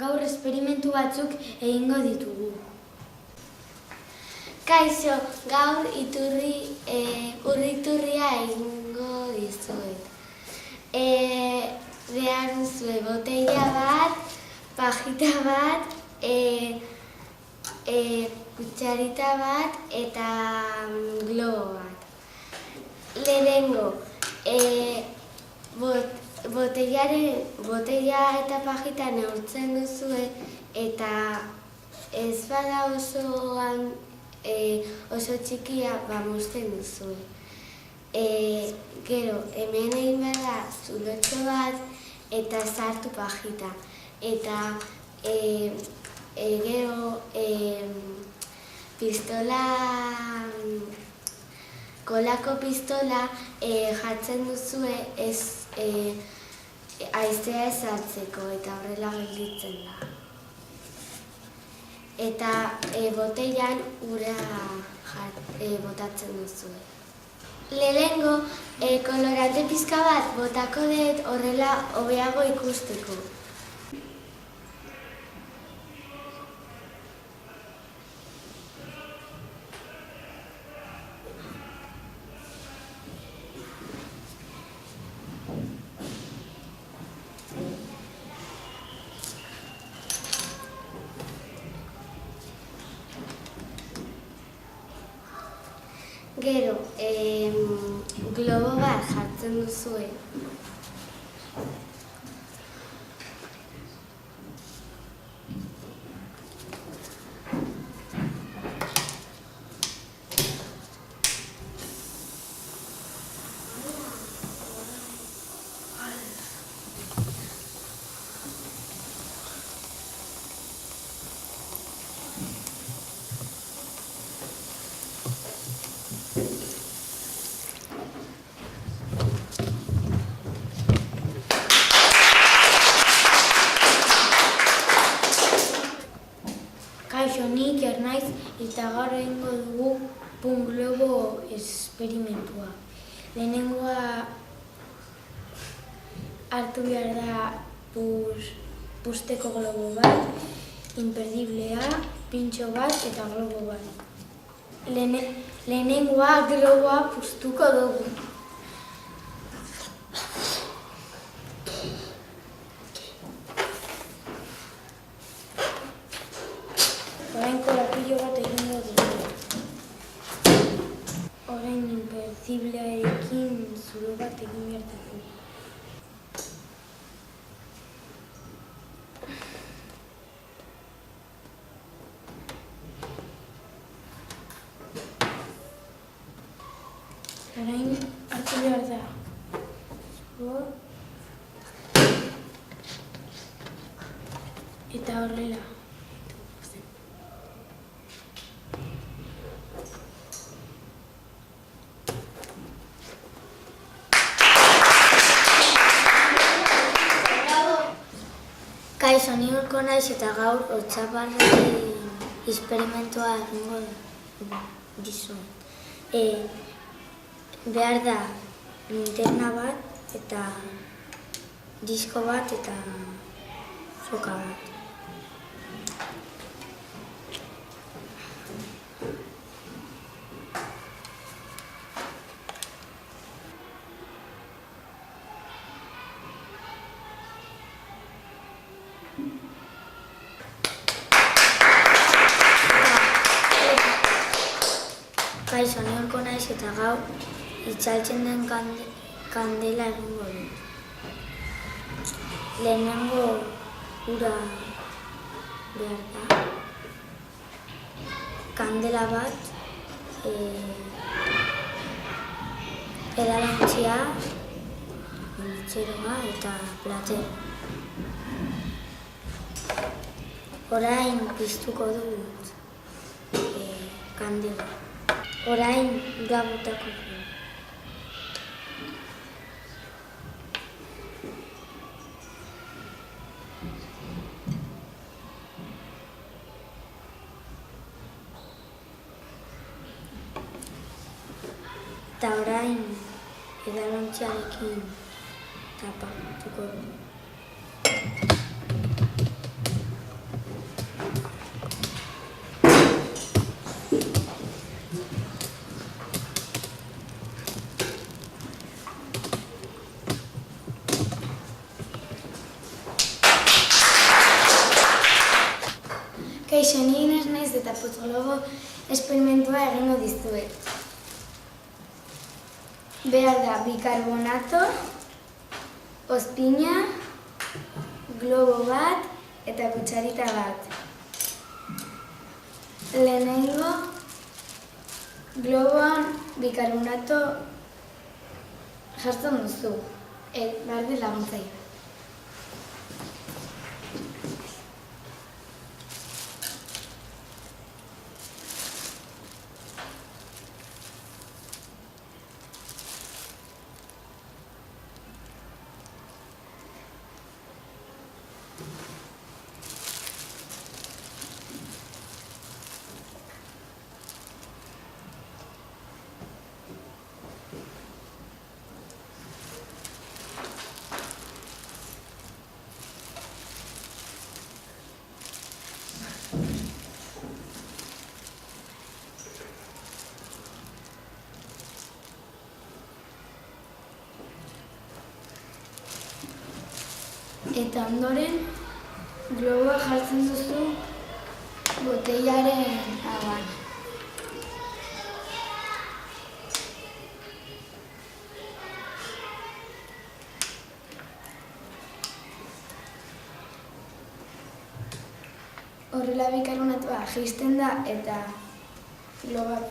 Gaur esperimentu batzuk egingo ditugu. Kaixo, gaur urriturria egingo dizuet. Behar duzue botella bat, pajita bat, kutsarita bat eta globo bat. Lehenengo, botella eta pajita neurtzen duzue eta ez bada oso txikia mozten duzue. Gero, hemen egin behar da zulotxo bat eta sartu pajita. Eta gero pistola, kolako pistola jartzen duzue haizea ez hartzeko eta horrela gelditzen da. Eta botellan ura botatzen duzue. Lehenengo, kolorante pizka bat botako dut horrela hobeago ikusteko. Gero, globo bat jartzen duzue. Kaixo, ni Iker naiz eta gaur egingo dugu pun globo esperimentua. Lehenengoa hartu behar da puzteko globo bat, imperdiblea, pintxo bat eta globo bat. Lehenengoa globoa puztuko dugu. Orain kolapillo bat egingo dugu. Orain imperziblearekin zulo bat egin behar dugu. Orain hartu behar da. Eta horrela. Kaixo, ni Urko naiz eta gaur otsabarren esperimentua egingo dizuet. Behar da linterna bat eta disko bat eta soka bat. Kaixo, ni Urko naiz eta gaur itzaltzen den kandela egingo dut. Lehenengo ura behar da. Kandela bat, edalontzia, txeroa eta platero. Orain piztuko dut kandela. Orain ura botako dut. Eta orain edalontziarekin tapatuko dut. Xoni ez naiz eta potologo esperimentua egingo dizuet. Behar da bikarbonato, ozpina, globo bat eta kutxarita bat. Lehenengo, globoan bikarbonato jartzen duzu. Behar dit laguntzaile. Eta ondoren, globoa jartzen duzu botellaren hagan. Horrela bikarbonatua jaisten da eta globoa